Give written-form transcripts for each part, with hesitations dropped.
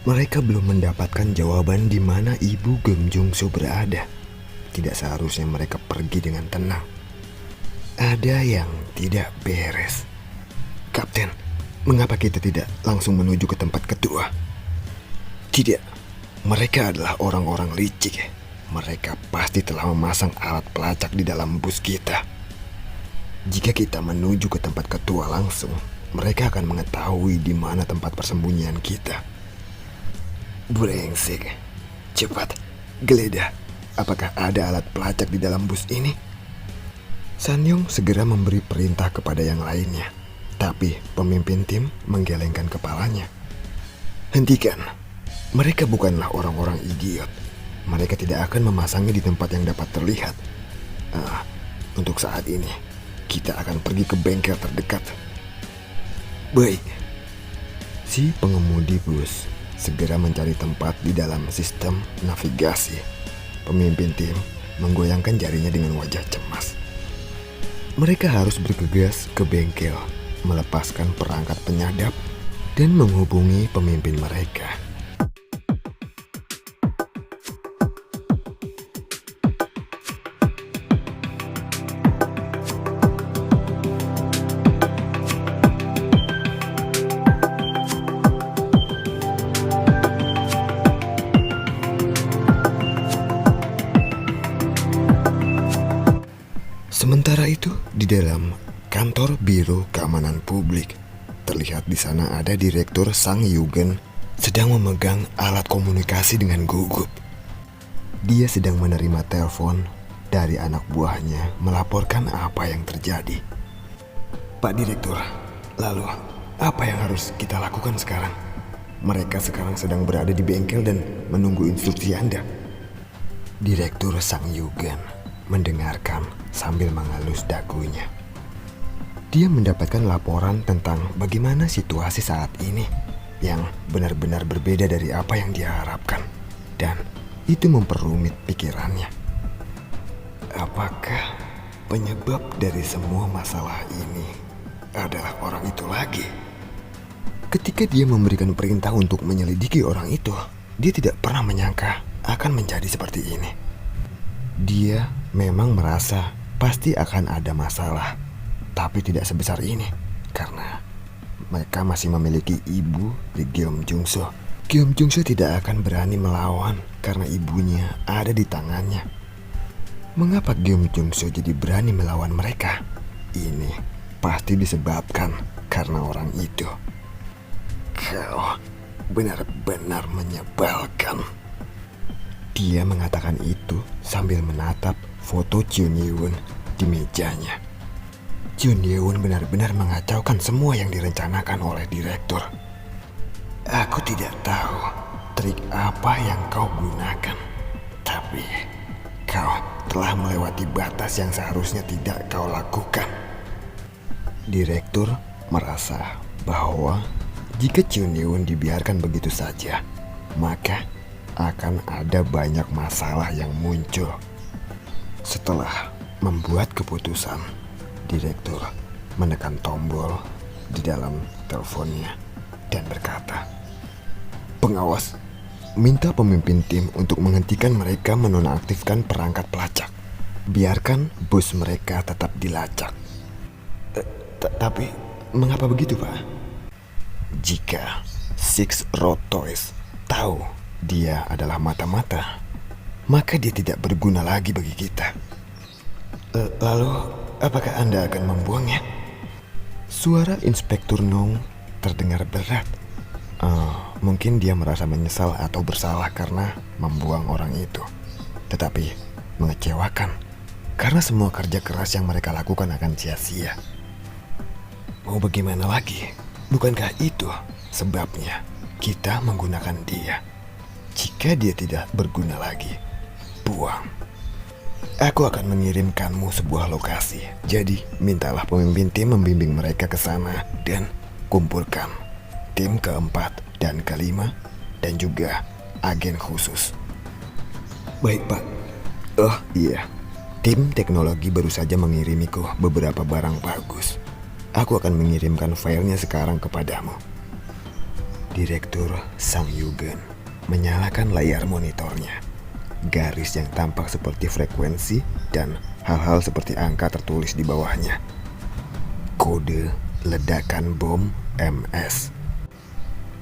Mereka belum mendapatkan jawaban di mana ibu Kim Jung-soo berada. Tidak seharusnya mereka pergi dengan tenang. Ada yang tidak beres. Kapten, mengapa kita tidak langsung menuju ke tempat ketua? Tidak, mereka adalah orang-orang licik. Mereka pasti telah memasang alat pelacak di dalam bus kita. Jika kita menuju ke tempat ketua langsung, mereka akan mengetahui di mana tempat persembunyian kita. Brengsek. Cepat, geledah. Apakah ada alat pelacak di dalam bus ini? Sanyong segera memberi perintah kepada yang lainnya. Tapi pemimpin tim menggelengkan kepalanya. Hentikan. Mereka bukanlah orang-orang idiot. Mereka tidak akan memasangnya di tempat yang dapat terlihat. Untuk saat ini, kita akan pergi ke bengkel terdekat. Baik. Si pengemudi bus segera mencari tempat di dalam sistem navigasi. Pemimpin tim menggoyangkan jarinya dengan wajah cemas. Mereka harus bergegas ke bengkel, melepaskan perangkat penyadap, dan menghubungi pemimpin mereka. Sementara itu, di dalam kantor Biro Keamanan Publik, terlihat di sana ada Direktur Sang Yugen sedang memegang alat komunikasi dengan gugup. Dia sedang menerima telepon dari anak buahnya melaporkan apa yang terjadi. Pak Direktur, lalu apa yang harus kita lakukan sekarang? Mereka sekarang sedang berada di bengkel dan menunggu instruksi Anda. Direktur Sang Yugen mendengarkan sambil mengelus dagunya. Dia mendapatkan laporan tentang bagaimana situasi saat ini yang benar-benar berbeda dari apa yang dia harapkan, dan itu memperumit pikirannya. Apakah penyebab dari semua masalah ini adalah orang itu lagi? Ketika dia memberikan perintah untuk menyelidiki orang itu, dia tidak pernah menyangka akan menjadi seperti ini. Dia memang merasa pasti akan ada masalah, tapi tidak sebesar ini karena mereka masih memiliki ibu di Kim Jung-soo. Kim Jung-soo tidak akan berani melawan karena ibunya ada di tangannya. Mengapa Kim Jung-soo jadi berani melawan mereka? Ini pasti disebabkan karena orang itu. Kau benar-benar menyebalkan. Dia mengatakan itu sambil menatap foto Chun Ye-won di mejanya. Chun Ye-won benar-benar mengacaukan semua yang direncanakan oleh direktur. Aku tidak tahu trik apa yang kau gunakan, tapi kau telah melewati batas yang seharusnya tidak kau lakukan. Direktur merasa bahwa jika Chun Ye-won dibiarkan begitu saja, maka akan ada banyak masalah yang muncul. Setelah membuat keputusan, direktur menekan tombol di dalam teleponnya dan berkata, "Pengawas, minta pemimpin tim untuk menghentikan mereka menonaktifkan perangkat pelacak. Biarkan bus mereka tetap dilacak." Tapi mengapa begitu, Pak? Jika Six Road Toys tahu dia adalah mata-mata, maka dia tidak berguna lagi bagi kita. Lalu, apakah Anda akan membuangnya? Suara Inspektur Nong terdengar berat. Mungkin dia merasa menyesal atau bersalah karena membuang orang itu. Tetapi mengecewakan, karena semua kerja keras yang mereka lakukan akan sia-sia. Mau bagaimana lagi? Bukankah itu sebabnya kita menggunakan dia? Jika dia tidak berguna lagi, buang. Aku akan mengirimkanmu sebuah lokasi. Jadi, mintalah pemimpin tim membimbing mereka ke sana dan kumpulkan tim keempat dan kelima dan juga agen khusus. Baik, Pak. Oh iya, tim teknologi baru saja mengirimiku beberapa barang bagus. Aku akan mengirimkan filenya sekarang kepadamu. Direktur Sang Yugen menyalakan layar monitornya. Garis yang tampak seperti frekuensi dan hal-hal seperti angka tertulis di bawahnya. Kode ledakan bom MS.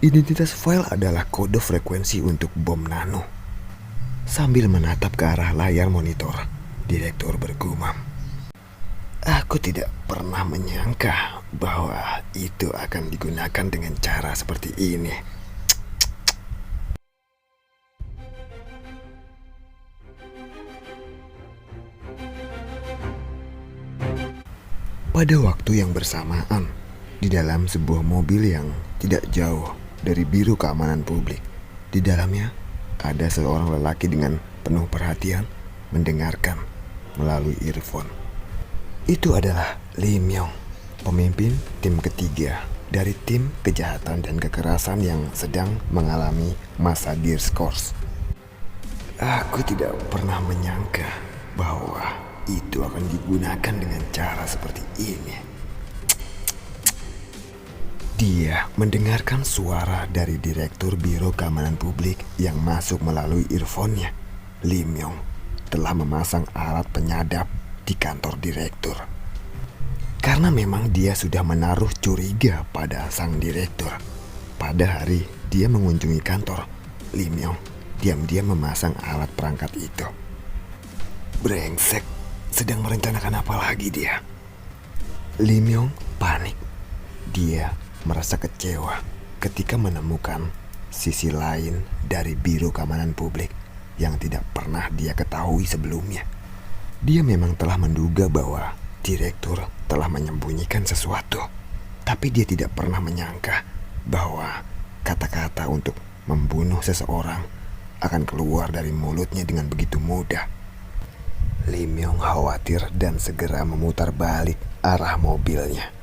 Identitas file adalah kode frekuensi untuk bom nano. Sambil menatap ke arah layar monitor, direktur bergumam. Aku tidak pernah menyangka bahwa itu akan digunakan dengan cara seperti ini. Pada waktu yang bersamaan, di dalam sebuah mobil yang tidak jauh dari Biro Keamanan Publik, di dalamnya ada seorang lelaki dengan penuh perhatian mendengarkan melalui earphone. Itu adalah Lee Myung, pemimpin tim ketiga dari tim kejahatan dan kekerasan yang sedang mengalami masa diskors. Aku tidak pernah menyangka bahwa itu akan digunakan dengan cara seperti ini. Dia mendengarkan suara dari Direktur Biro Keamanan Publik yang masuk melalui earphone-nya. Lee Myung telah memasang alat penyadap di kantor direktur. Karena memang dia sudah menaruh curiga pada sang direktur. Pada hari dia mengunjungi kantor, Lee Myung diam-diam memasang alat perangkat itu. Brengsek, sedang merencanakan apa lagi dia? Lee Myung panik. Dia merasa kecewa ketika menemukan sisi lain dari Biro Keamanan Publik yang tidak pernah dia ketahui sebelumnya. Dia memang telah menduga bahwa direktur telah menyembunyikan sesuatu, tapi dia tidak pernah menyangka bahwa kata-kata untuk membunuh seseorang akan keluar dari mulutnya dengan begitu mudah. Lee Myung khawatir dan segera memutar balik arah mobilnya.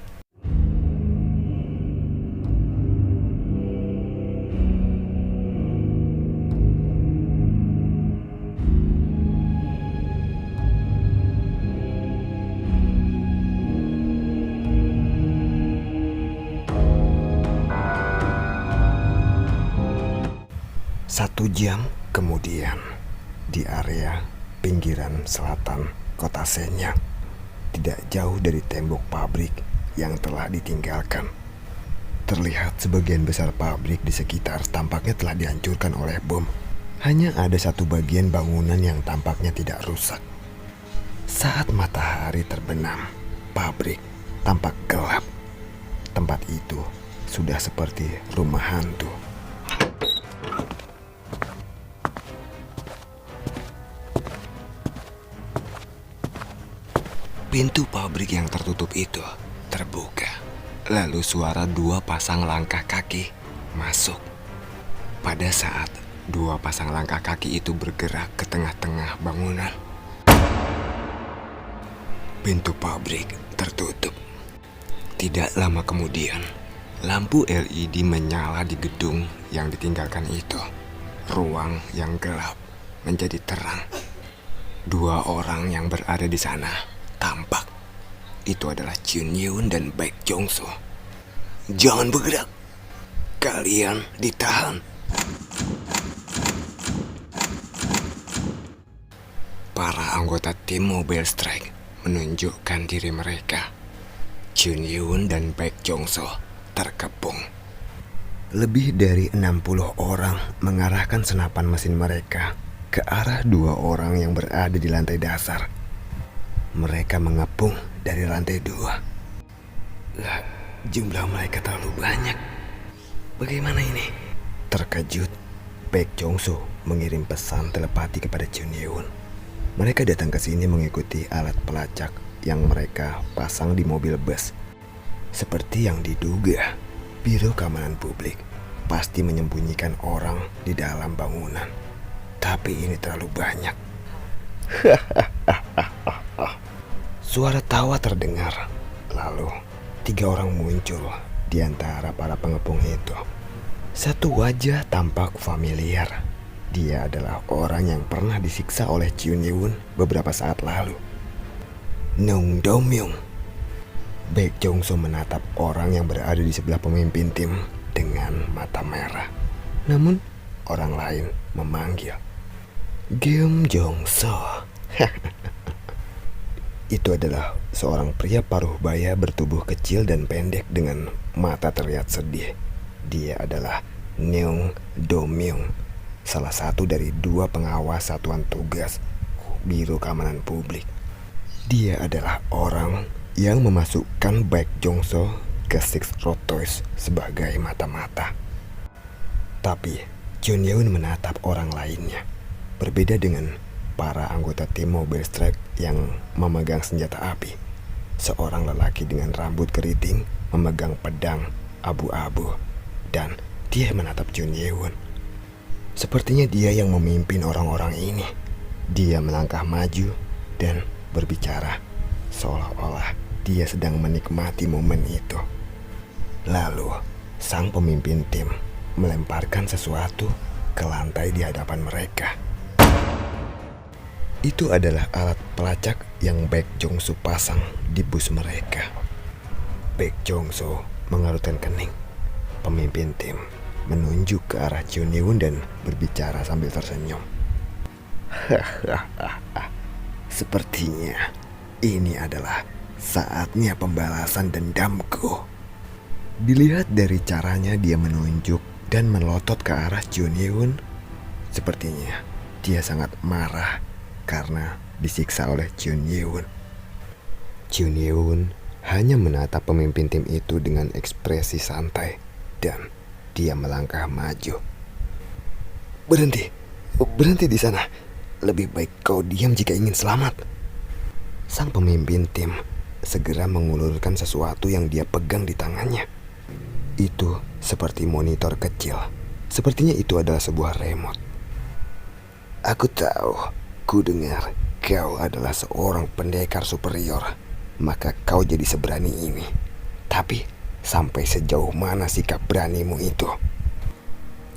Satu jam kemudian, di area pinggiran selatan kota Shenyang, tidak jauh dari tembok pabrik yang telah ditinggalkan. Terlihat sebagian besar pabrik di sekitar tampaknya telah dihancurkan oleh bom. Hanya ada satu bagian bangunan yang tampaknya tidak rusak. Saat matahari terbenam, pabrik tampak gelap. Tempat itu sudah seperti rumah hantu. Pintu pabrik yang tertutup itu terbuka. Lalu suara dua pasang langkah kaki masuk. Pada saat dua pasang langkah kaki itu bergerak ke tengah-tengah bangunan, pintu pabrik tertutup. Tidak lama kemudian, lampu LED menyala di gedung yang ditinggalkan itu. Ruang yang gelap menjadi terang. Dua orang yang berada di sana tampak. Itu adalah Chun Yeun dan Baek Jong-soo. Jangan bergerak. Kalian ditahan. Para anggota tim Mobile Strike menunjukkan diri mereka. Chun Yeun dan Baek Jong-soo terkepung. Lebih dari 60 orang mengarahkan senapan mesin mereka ke arah dua orang yang berada di lantai dasar. Mereka mengepung dari lantai 2. Lah, jumlah mereka terlalu banyak. Bagaimana ini? Terkejut, Baek Jong-soo mengirim pesan telepati kepada Chun Yeun. Mereka datang ke sini mengikuti alat pelacak yang mereka pasang di mobil bus. Seperti yang diduga, Biro Keamanan Publik pasti menyembunyikan orang di dalam bangunan. Tapi ini terlalu banyak. Suara tawa terdengar. Lalu 3 orang muncul di antara para pengepung itu. Satu wajah tampak familiar. Dia adalah orang yang pernah disiksa oleh Chun Yeun beberapa saat lalu. Nung Do-myung. Baek Jong-soo menatap orang yang berada di sebelah pemimpin tim dengan mata merah. Namun orang lain memanggil Kim Jong So. Itu adalah seorang pria paruh baya bertubuh kecil dan pendek dengan mata terlihat sedih. Dia adalah Neung Do Myung, salah satu dari 2 pengawas satuan tugas Biro Keamanan Publik. Dia adalah orang yang memasukkan Baek Jong So ke Six Road Toys sebagai mata-mata. Tapi Jun Yeun menatap orang lainnya. Berbeda dengan para anggota tim Mobile Strike yang memegang senjata api. Seorang lelaki dengan rambut keriting memegang pedang abu-abu dan dia menatap Jun Yeun. Sepertinya dia yang memimpin orang-orang ini. Dia melangkah maju dan berbicara seolah-olah dia sedang menikmati momen itu. Lalu sang pemimpin tim melemparkan sesuatu ke lantai di hadapan mereka. Itu adalah alat pelacak yang Baek Jong So pasang di bus mereka. Baek Jong So mengerutkan kening. Pemimpin tim menunjuk ke arah Jun Yeun dan berbicara sambil tersenyum. Hahaha, sepertinya ini adalah saatnya pembalasan dendamku. Dilihat dari caranya dia menunjuk dan melotot ke arah Jun Yeun, sepertinya dia sangat marah karena disiksa oleh Jun Yeun. Jun Yeun hanya menatap pemimpin tim itu dengan ekspresi santai dan dia melangkah maju. Berhenti di sana. Lebih baik kau diam jika ingin selamat. Sang pemimpin tim segera mengulurkan sesuatu yang dia pegang di tangannya. Itu seperti monitor kecil. Sepertinya itu adalah sebuah remote. Aku tahu, ku dengar kau adalah seorang pendekar superior, maka kau jadi seberani ini. Tapi sampai sejauh mana sikap beranimu itu?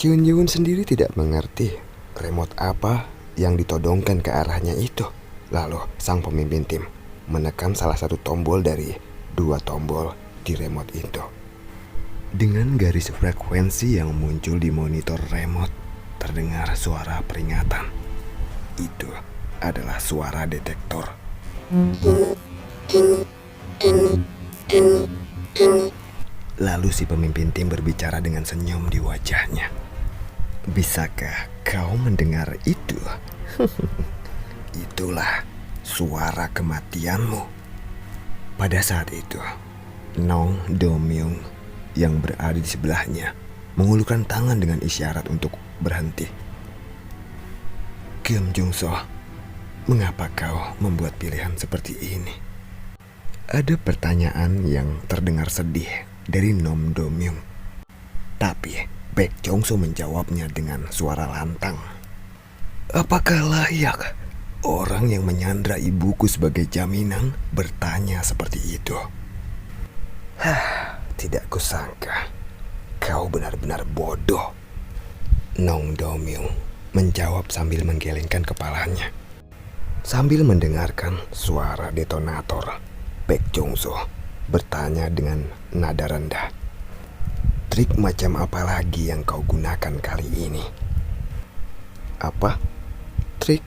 Jun Yeun sendiri tidak mengerti remote apa yang ditodongkan ke arahnya itu. Lalu sang pemimpin tim menekan salah satu tombol dari 2 tombol di remote itu. Dengan garis frekuensi yang muncul di monitor remote, terdengar suara peringatan. Itu adalah suara detektor. Lalu si pemimpin tim berbicara dengan senyum di wajahnya. Bisakah kau mendengar itu? Itulah suara kematianmu. Pada saat itu, Nong Do Myung yang berada di sebelahnya mengulurkan tangan dengan isyarat untuk berhenti. Kim Jong So, mengapa kau membuat pilihan seperti ini? Ada pertanyaan yang terdengar sedih dari Nom Do Myung. Tapi Baek Jong So menjawabnya dengan suara lantang. Apakah layak orang yang menyandra ibuku sebagai jaminan bertanya seperti itu? Tidak kusangka kau benar-benar bodoh. Nong Do Myung menjawab sambil menggelengkan kepalanya. Sambil mendengarkan suara detonator, Baek Jong So bertanya dengan nada rendah. Trik macam apa lagi yang kau gunakan kali ini? Apa? Trik?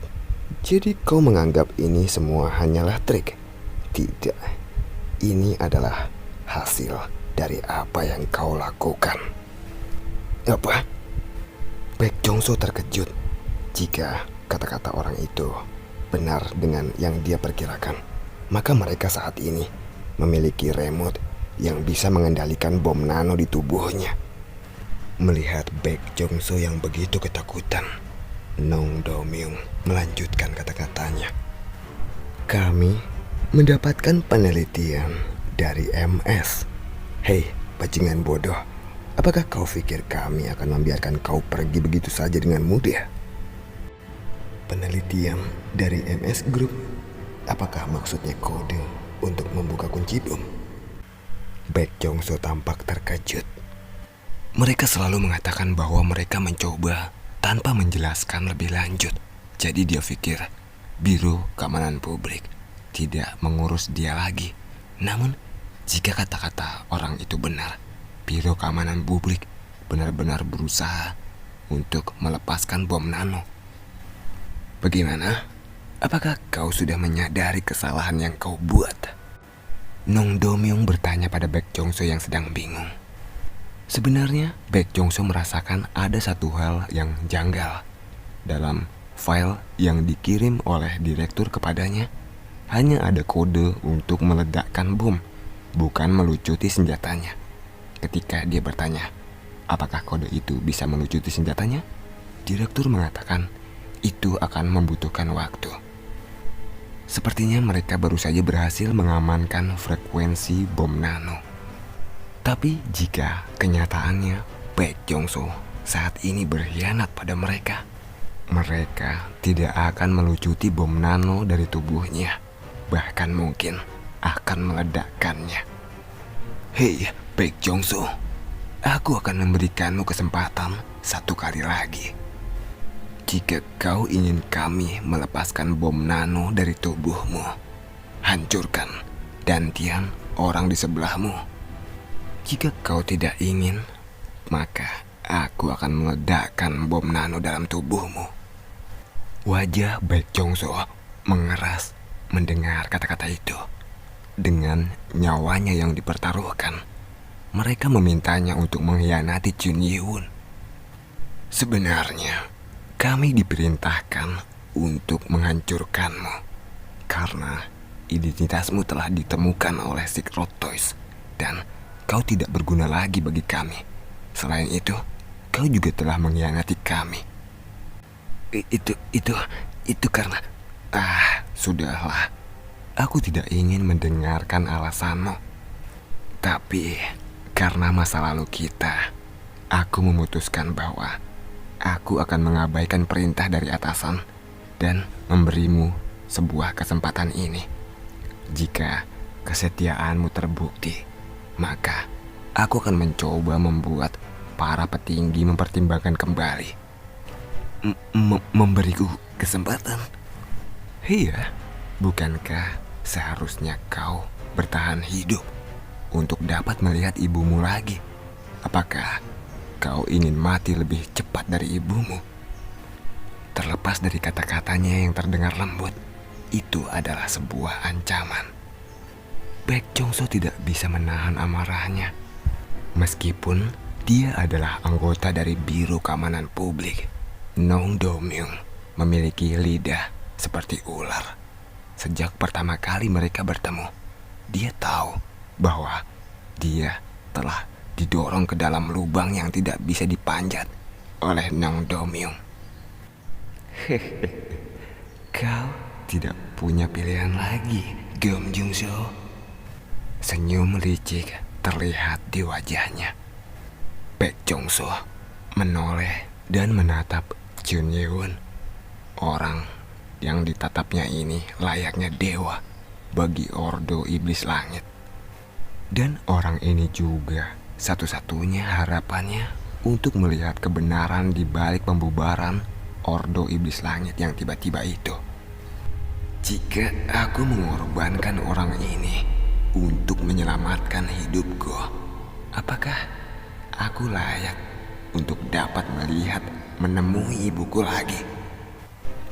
Jadi kau menganggap ini semua hanyalah trik? Tidak. Ini adalah hasil dari apa yang kau lakukan. Apa? Baek Jong So terkejut. Jika kata-kata orang itu benar dengan yang dia perkirakan, maka mereka saat ini memiliki remote yang bisa mengendalikan bom nano di tubuhnya. Melihat Baek Jong So yang begitu ketakutan, Nong Do Myung melanjutkan kata-katanya. Kami mendapatkan penelitian dari MS. Hei, bajingan bodoh. Apakah kau pikir kami akan membiarkan kau pergi begitu saja dengan mudah? Penelitian dari MS Group? Apakah maksudnya kode untuk membuka kunci bom? Baek Jong So tampak terkejut. Mereka selalu mengatakan bahwa mereka mencoba tanpa menjelaskan lebih lanjut. Jadi dia pikir Biro Keamanan Publik tidak mengurus dia lagi. Namun jika kata-kata orang itu benar, Biro Keamanan Publik benar-benar berusaha untuk melepaskan bom nano. Bagaimana? Apakah kau sudah menyadari kesalahan yang kau buat? Nong Do-myung bertanya pada Baek Jong-soo yang sedang bingung. Sebenarnya Baek Jong-soo merasakan ada satu hal yang janggal. Dalam file yang dikirim oleh direktur kepadanya, hanya ada kode untuk meledakkan bom, bukan melucuti senjatanya. Ketika dia bertanya, apakah kode itu bisa melucuti senjatanya? Direktur mengatakan, itu akan membutuhkan waktu. Sepertinya mereka baru saja berhasil mengamankan frekuensi bom nano. Tapi jika kenyataannya Baek Jong-soo saat ini berkhianat pada mereka, mereka tidak akan melucuti bom nano dari tubuhnya, bahkan mungkin akan meledakkannya. Hei, Baek Jong-soo, aku akan memberikanmu kesempatan satu kali lagi. Jika kau ingin kami melepaskan bom nano dari tubuhmu, hancurkan dantian orang di sebelahmu. Jika kau tidak ingin, maka aku akan meledakkan bom nano dalam tubuhmu. Wajah Baek Jong-soo mengeras mendengar kata-kata itu. Dengan nyawanya yang dipertaruhkan, mereka memintanya untuk mengkhianati Chun Yi-won. Sebenarnya, kami diperintahkan untuk menghancurkanmu karena identitasmu telah ditemukan oleh Secret Toys dan kau tidak berguna lagi bagi kami. Selain itu, kau juga telah mengkhianati kami. Itu karena... Sudahlah. Aku tidak ingin mendengarkan alasanmu. Tapi karena masa lalu kita, aku memutuskan bahwa aku akan mengabaikan perintah dari atasan dan memberimu sebuah kesempatan ini. Jika kesetiaanmu terbukti, maka aku akan mencoba membuat para petinggi mempertimbangkan kembali. Memberiku kesempatan? Iya, bukankah seharusnya kau bertahan hidup untuk dapat melihat ibumu lagi? Apakah kau ingin mati lebih cepat dari ibumu? Terlepas dari kata-katanya yang terdengar lembut, itu adalah sebuah ancaman. Baek Jong-soo tidak bisa menahan amarahnya. Meskipun dia adalah anggota dari Biro Keamanan Publik, Nong Do-myung memiliki lidah seperti ular. Sejak pertama kali mereka bertemu, dia tahu bahwa dia telah didorong ke dalam lubang yang tidak bisa dipanjat oleh Nong Do-myung. Kau tidak punya pilihan lagi, Geum Jung-soo. Senyum licik terlihat di wajahnya. Baek Jong-soo menoleh dan menatap Chun Yi-won. Orang yang ditatapnya ini layaknya dewa bagi Ordo Iblis Langit. Dan orang ini juga satu-satunya harapannya untuk melihat kebenaran di balik pembubaran Ordo Iblis Langit yang tiba-tiba itu. Jika aku mengorbankan orang ini untuk menyelamatkan hidupku, apakah aku layak untuk dapat melihat menemui ibuku lagi?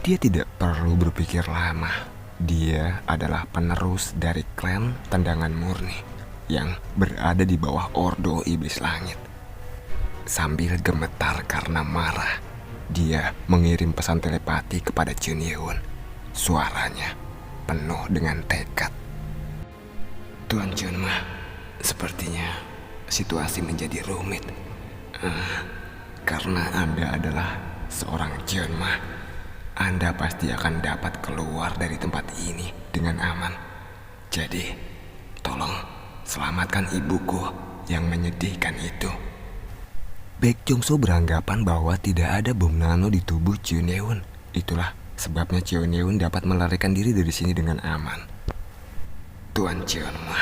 Dia tidak perlu berpikir lama. Dia adalah penerus dari klan Tendangan Murni yang berada di bawah Ordo Iblis Langit. Sambil gemetar karena marah, dia mengirim pesan telepati kepada Chun Yi-won. Suaranya penuh dengan tekad. Tuan Chunma, sepertinya situasi menjadi rumit. Karena Anda adalah seorang Chunma, Anda pasti akan dapat keluar dari tempat ini dengan aman. Jadi, tolong selamatkan ibuku yang menyedihkan itu. Baek Jong-soo beranggapan bahwa tidak ada bom nano di tubuh Chun Yi-won. Itulah sebabnya Chun Yi-won dapat melarikan diri dari sini dengan aman. Tuan Chunma,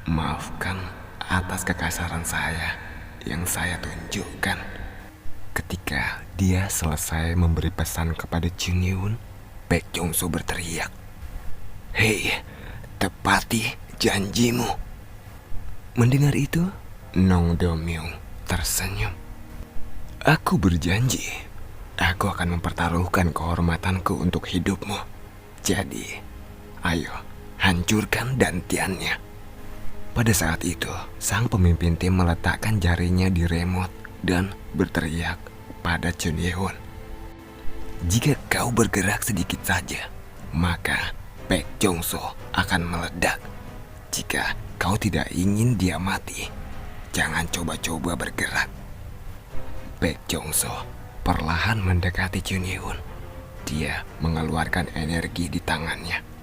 maafkan atas kekasaran saya yang saya tunjukkan. Ketika dia selesai memberi pesan kepada Chun Yi-won, Baek Jong-soo berteriak, "Hei, tepati janjimu." Mendengar itu, Nong Do-myung tersenyum. Aku berjanji, aku akan mempertaruhkan kehormatanku untuk hidupmu. Jadi, ayo, hancurkan dantiannya. Pada saat itu, sang pemimpin tim meletakkan jarinya di remote dan berteriak pada Chun Ye-hoon. Jika kau bergerak sedikit saja, maka Baek Jong-so akan meledak. Jika kau tidak ingin dia mati, jangan coba-coba bergerak. Baek Jong-so perlahan mendekati Chun Ye-hoon. Dia mengeluarkan energi di tangannya.